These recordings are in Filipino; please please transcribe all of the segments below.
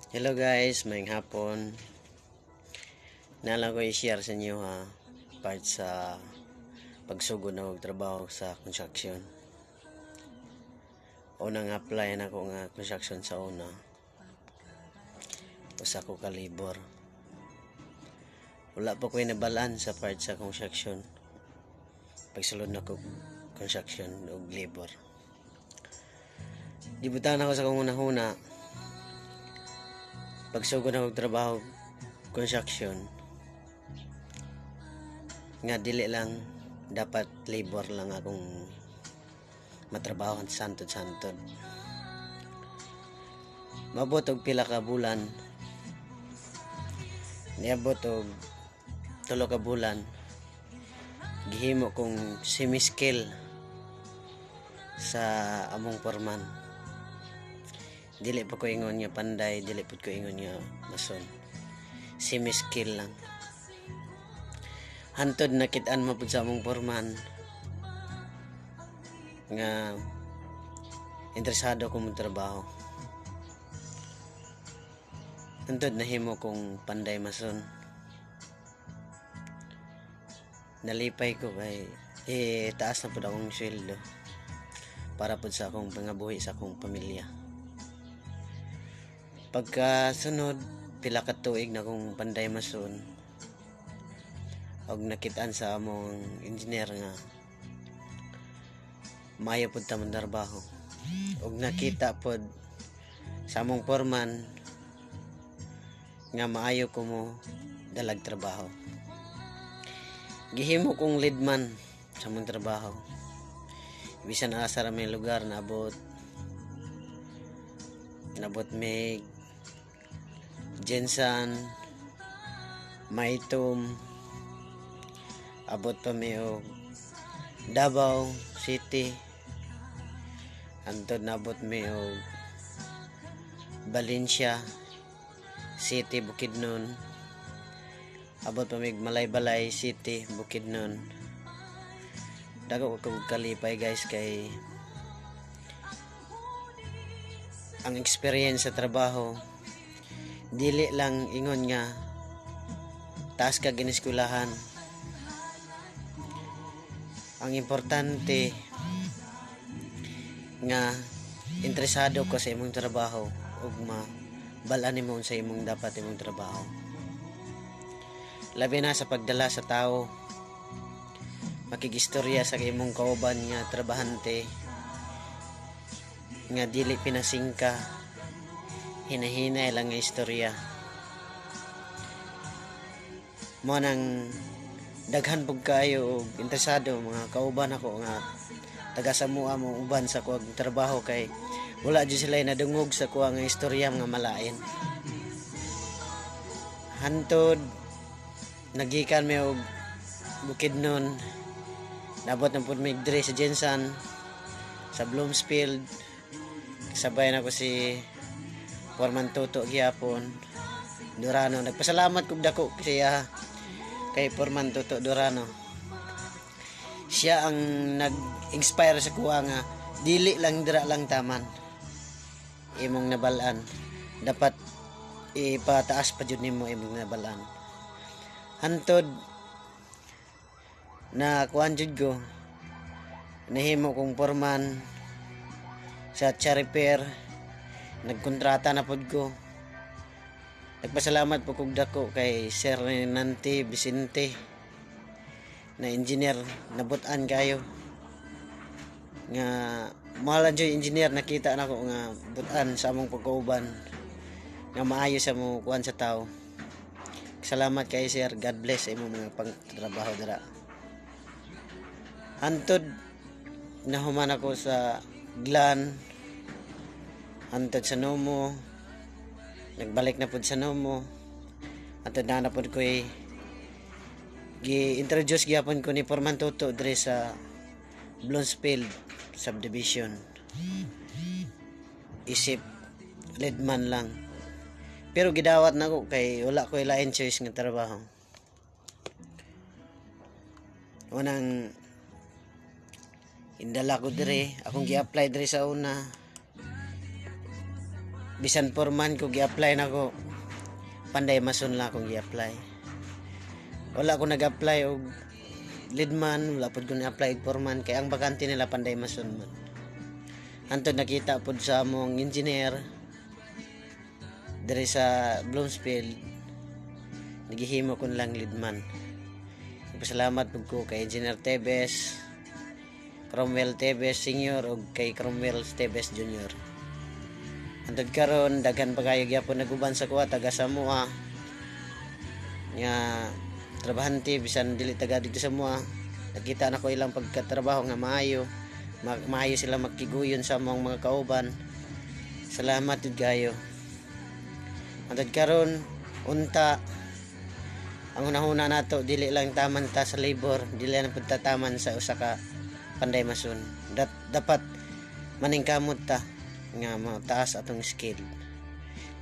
Hello guys, maayong hapon. Nalang ko i-share sa inyo part sa pagsugod na magtrabaho sa construction. Unang apply na ako nga construction sa una. Usa ko ka labor. Wala pa ko'y nabalaan sa part sa construction. Pagsulod na ko construction o labor. Dibutan ako sa kong una-una. Pagsugod na magtrabaho construction nga dili lang dapat labor lang akong matrabaho santod-santod. Mabot og pila ka bulan, niabot og 3 ka bulan, gihimo kong semi-skill sa among foreman. Dili pa ko ingon nga panday, dili pa ko ingon nga mason. Semi-skill lang. Hantod nakit-an mo pud sa among foreman nga interesado ko mo trabaho. Hantod nahimo kong panday mason. Nalipay ko kay taas na pud akong sweldo para pud sa akong pangabuhi sa akong pamilya. Pagka sunod pila ka tuig na kong panday mason og nakitaan sa among engineer nga maayo pud ta man trabaho og nakita pud sa among foreman nga maayo ko mo dalag trabaho. Gihimo kong leadman sa among trabaho. Bisan asa ra may lugar nabot may Jensan, Maitum, abot pa may og Davao City, antod nabot may og Valencia City, Bukidnon, abot pa may Malaybalay City, Bukidnon. Dago ko kalipay guys kay ang experience sa trabaho dili lang ingon nga taas ka giniskwelahan. Ang importante nga interesado ko sa imong trabaho ug mabalaan nimo sa imong dapat imong trabaho. Labi na sa pagdala sa tao, makigistorya sa imong kauban nga trabahante nga dili pinasingka, hinahinay lang nga istorya. Mo nang daghan pug kayo og interesado mga kauban ako nga taga Samua mo uban sa kuwag trabaho kay wala jud sila nadungog sa kuwang nga istorya nga malain. Hantod nagikan mi og Bukidnon, nabot na pud mi diri sa Jensan sa Bloomsfield. Sabay na ko si Foreman Toto gyapon Durano. Nagpasalamat kog dako siya kay Foreman Toto Durano. Siya ang nag-inspire sa kuha nga dili lang dira lang taman imong nabalaan, dapat ipataas pa jud nimo imong nabalaan. Hantod na kuan jud ko nahimo kong foreman sa Chariper. Nagkontrata na pod ko. Nagpasalamat po kog dako kay Sir Nante Vicente na engineer, nabutan kayo nga mahalan jud engineer. Nakita nako nga butan sa among pagkauban nga maayo sa mo kuan sa tao. Salamat kay Sir, God bless sa imong mga pagtrabaho dira. Hantod nahuman ako sa Glan, hantod sa Nomo, nagbalik na pud sa Nomo. Hantod na pud ko gi-introduce gyapon ko ni Foreman Toto diri sa Bloomsfield subdivision. Isip leadman lang. Pero gidawat na ko kay wala ko lain choice nga trabaho. Unang indala ko dire, akong gi-apply dire sa una. bisan foreman ko gi-apply nako, panday mason lang akong gi-apply. Wala ko nag-apply og leadman, wala pud ko na-apply og foreman kay ang bakante nila panday mason man. Antod nakita pud sa among engineer diri sa Bloomsfield, nagihimo ko lang leadman. Pasalamat pud ko kay Engineer Tebes, Cromwell Tebes Senior ug kay Cromwell Tebes Junior. Antod karon daghan pa kayo gyapon naguban sa kuha taga Samoa. Nga trabahante bisan dili taga dito sa Samoa. Nakita na ko ilang pagkatrabaho nga maayo. Maayo sila makiguyon sa mga kauban. Salamat jud kayo. Antod karon unta ang unahuna nato dili lang taman ta sa labor, dili lang pud ta taman sa usa ka panday mason. Dapat maningkamot ta nga mataas atong skill.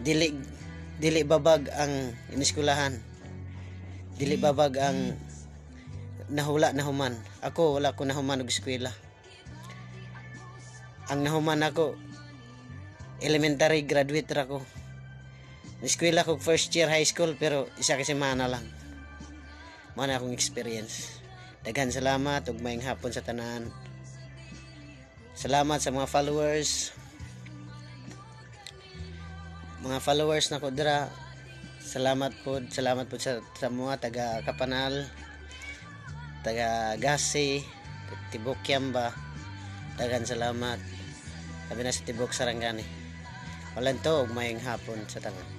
Dili babag ang iniskulahan. Dili babag ang nahula na human. Ako wala ko nahuman og eskwela. Ang nahuman ako elementary graduate ra ko. Eskwela ko first year high school pero isa ka semana lang. Mao na akong experience. Daghan salamat ug maayong hapon sa tanan. Salamat sa mga followers. Mga followers na ko dira. Salamat po sa mga taga Kapanal, taga Gasi, Tibok Kiamba. Daghan salamat. Sabi na sa Tibok Sarangani. Walang to ug maayong hapon sa tanan.